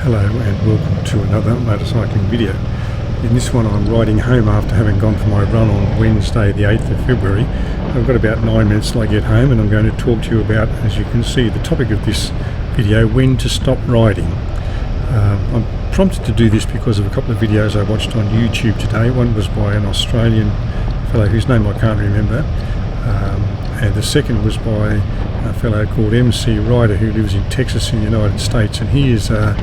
Hello and welcome to another motorcycling video. In this one I'm riding home after having gone for my run on Wednesday the 8th of February. I've got about 9 minutes till I get home and I'm going to talk to you about, as you can see, the topic of this video, when to stop riding. I'm prompted to do this because of a couple of videos I watched on YouTube today. One was by an Australian fellow whose name I can't remember, and the second was by a fellow called MC Ryder who lives in Texas in the United States, and he is a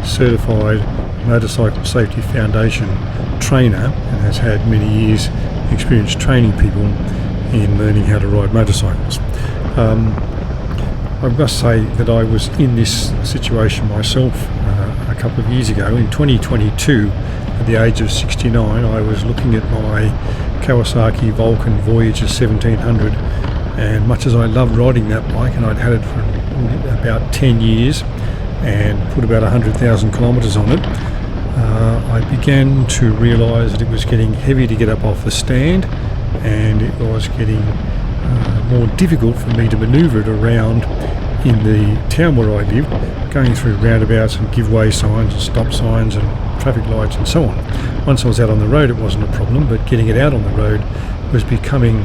certified Motorcycle Safety Foundation trainer and has had many years experience training people in learning how to ride motorcycles. I must say that I was in this situation myself a couple of years ago. In 2022, at the age of 69, I was looking at my Kawasaki Vulcan Voyager 1700, and much as I loved riding that bike, and I'd had it for about 10 years and put about 100,000 kilometres on it, I began to realise that it was getting heavy to get up off the stand, and it was getting more difficult for me to manoeuvre it around in the town where I lived, going through roundabouts and give-way signs and stop signs and traffic lights and so on. Once I was out on the road it wasn't a problem, but getting it out on the road was becoming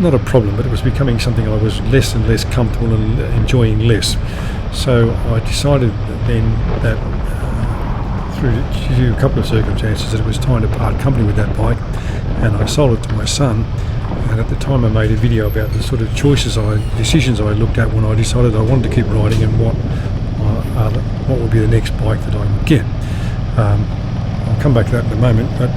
not a problem, but it was becoming something I was less and less comfortable and enjoying less. So I decided then that through a couple of circumstances that it was time to part company with that bike, and I sold it to my son. And at the time I made a video about the sort of decisions I looked at when I decided I wanted to keep riding and what would be the next bike that I would get. I'll come back to that in a moment. But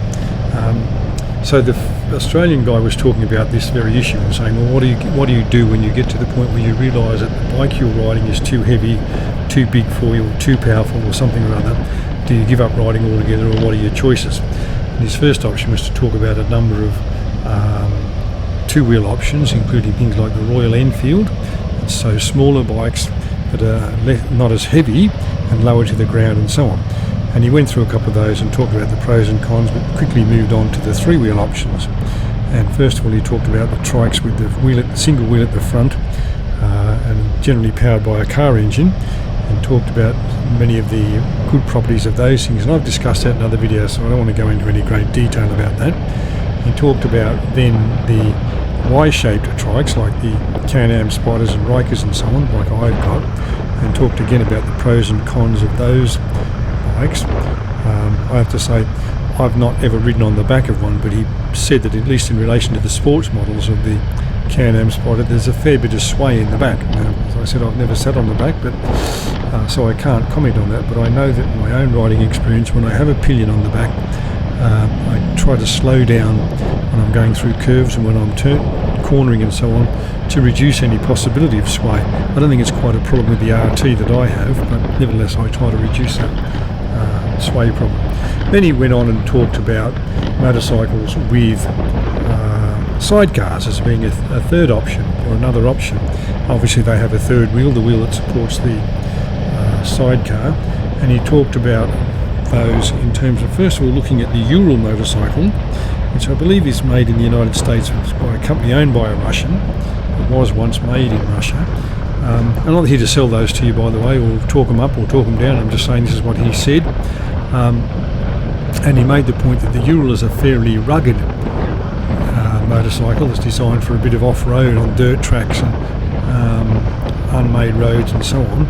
so the Australian guy was talking about this very issue and saying, well, what do you do when you get to the point where you realise that the bike you're riding is too heavy, too big for you, or too powerful, or something or other? Do you give up riding altogether, or what are your choices? And his first option was to talk about a number of two-wheel options, including things like the Royal Enfield, so smaller bikes that are not as heavy and lower to the ground and so on. And he went through a couple of those and talked about the pros and cons, but quickly moved on to the three-wheel options. And first of all he talked about the trikes with the single wheel at the front, and generally powered by a car engine, and talked about many of the good properties of those things. And I've discussed that in other videos, so I don't want to go into any great detail about that. He talked about then the Y-shaped trikes like the Can-Am Spyders and Rikers and so on, like I've got, and talked again about the pros and cons of those bikes. I have to say I've not ever ridden on the back of one, but he said that at least in relation to the sports models of the Can-Am Spider, there's a fair bit of sway in the back. As I said, I've never sat on the back, but so I can't comment on that, but I know that in my own riding experience, when I have a pillion on the back, I try to slow down when I'm going through curves and when I'm cornering and so on, to reduce any possibility of sway. I don't think it's quite a problem with the RT that I have, but nevertheless I try to reduce that sway problem. Then he went on and talked about motorcycles with sidecars as being a third option, or another option. Obviously they have a third wheel, the wheel that supports the sidecar, and he talked about those in terms of, first of all, looking at the Ural motorcycle, which I believe is made in the United States by a company owned by a Russian. It was once made in Russia. I'm not here to sell those to you, by the way, or talk them up or talk them down. I'm just saying this is what he said. And he made the point that the Ural is a fairly rugged motorcycle. It's designed for a bit of off-road on dirt tracks and unmade roads and so on.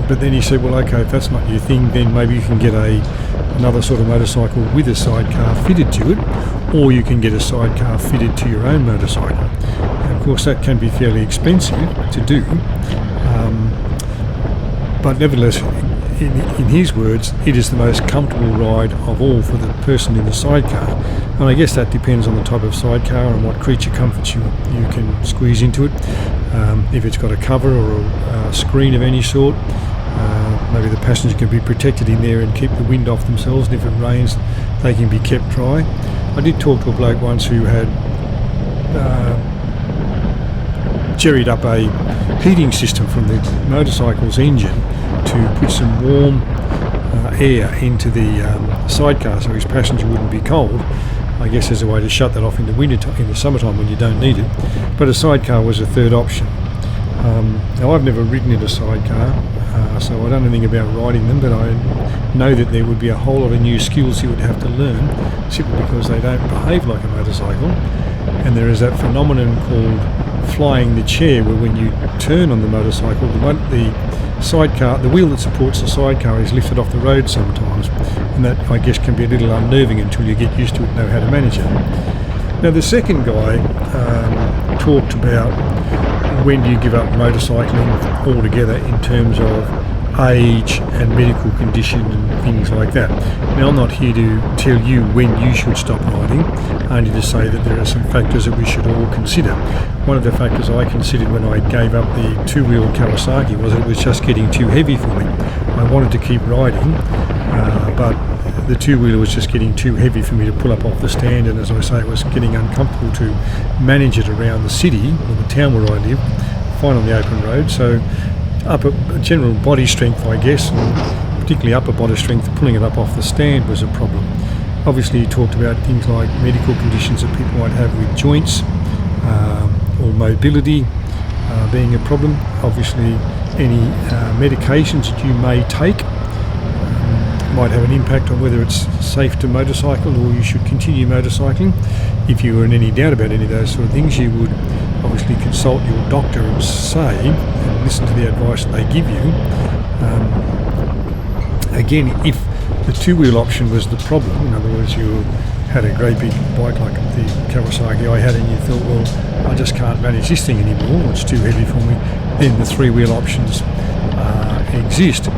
But then he said, well, okay, if that's not your thing, then maybe you can get another sort of motorcycle with a sidecar fitted to it, or you can get a sidecar fitted to your own motorcycle. And of course that can be fairly expensive to do, but nevertheless, in his words, it is the most comfortable ride of all for the person in the sidecar. And I guess that depends on the type of sidecar and what creature comforts you can squeeze into it. If it's got a cover or a screen of any sort, maybe the passenger can be protected in there and keep the wind off themselves, and if it rains they can be kept dry. I did talk to a bloke once who had jerried up a heating system from the motorcycle's engine to put some warm air into the sidecar so his passenger wouldn't be cold. I guess there's a way to shut that off in the in the summertime when you don't need it. But a sidecar was a third option. Now I've never ridden in a sidecar. so I don't know anything about riding them, but I know that there would be a whole lot of new skills you would have to learn simply because they don't behave like a motorcycle. And there is that phenomenon called flying the chair, where when you turn on the motorcycle, the sidecar, the wheel that supports the sidecar is lifted off the road sometimes, and that I guess can be a little unnerving until you get used to it and know how to manage it. Now the second guy talked about when do you give up motorcycling altogether in terms of age and medical condition and things like that. Now I'm not here to tell you when you should stop riding, only to say that there are some factors that we should all consider. One of the factors I considered when I gave up the two-wheel Kawasaki was it was just getting too heavy for me. I wanted to keep riding, but the two-wheeler was just getting too heavy for me to pull up off the stand, and as I say, it was getting uncomfortable to manage it around the city or the town where I live, fine on the open road. So upper general body strength, I guess, and particularly upper body strength, pulling it up off the stand was a problem. Obviously you talked about things like medical conditions that people might have with joints or mobility being a problem. Obviously any medications that you may take might have an impact on whether it's safe to motorcycle or you should continue motorcycling. If you were in any doubt about any of those sort of things, you would obviously consult your doctor and say and listen to the advice that they give you. Again, if the two-wheel option was the problem, in other words, you had a great big bike like the Kawasaki I had and you thought, well, I just can't manage this thing anymore, it's too heavy for me, then the three-wheel options exist.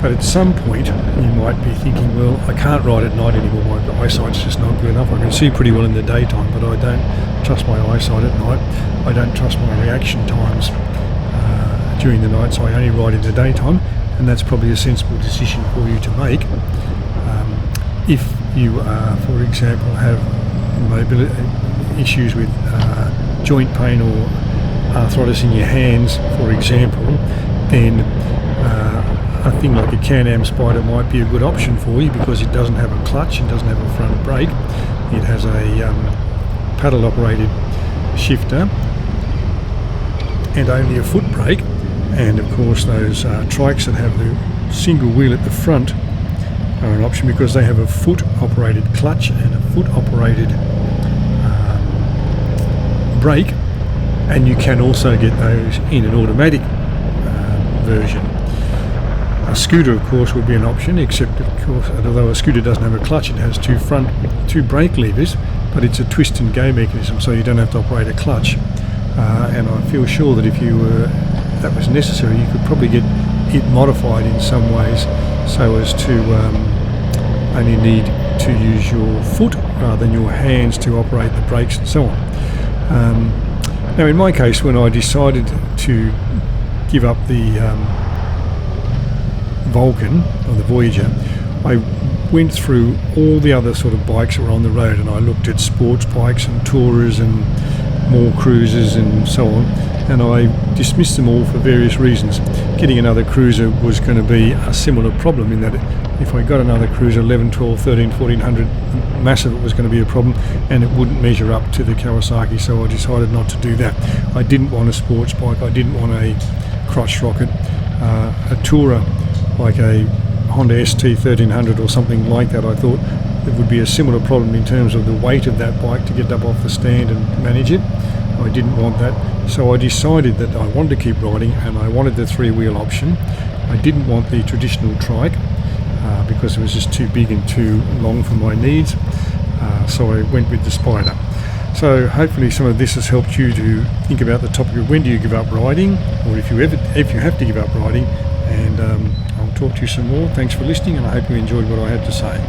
But at some point you might be thinking, well, I can't ride at night anymore, my eyesight's just not good enough. I can see pretty well in the daytime, but I don't trust my eyesight at night. I don't trust my reaction times during the night, so I only ride in the daytime, and that's probably a sensible decision for you to make. If you, for example, have mobility issues with joint pain or arthritis in your hands, for example, then a thing like a Can-Am Spyder might be a good option for you because it doesn't have a clutch, it doesn't have a front brake, it has a paddle operated shifter and only a foot brake, and of course those trikes that have the single wheel at the front are an option because they have a foot operated clutch and a foot operated brake, and you can also get those in an automatic version. A scooter, of course, would be an option, except, of course, although a scooter doesn't have a clutch, it has two brake levers, but it's a twist and go mechanism, so you don't have to operate a clutch. And I feel sure that if that was necessary, you could probably get it modified in some ways so as to only need to use your foot rather than your hands to operate the brakes and so on. Now, in my case, when I decided to give up the Vulcan or the Voyager, I went through all the other sort of bikes that were on the road, and I looked at sports bikes and tourers and more cruisers and so on, and I dismissed them all for various reasons. Getting another cruiser was going to be a similar problem in that if I got another cruiser 11, 12, 13, 1400 massive, it was going to be a problem and it wouldn't measure up to the Kawasaki, so I decided not to do that. I didn't want a sports bike, I didn't want a crotch rocket, a tourer like a Honda ST 1300 or something like that. I thought it would be a similar problem in terms of the weight of that bike to get up off the stand and manage it. I didn't want that, so I decided that I wanted to keep riding and I wanted the three-wheel option. I didn't want the traditional trike because it was just too big and too long for my needs, so I went with the Spyder. So hopefully some of this has helped you to think about the topic of when do you give up riding, or if you have to give up riding, and I'll talk to you some more. Thanks for listening, and I hope you enjoyed what I had to say.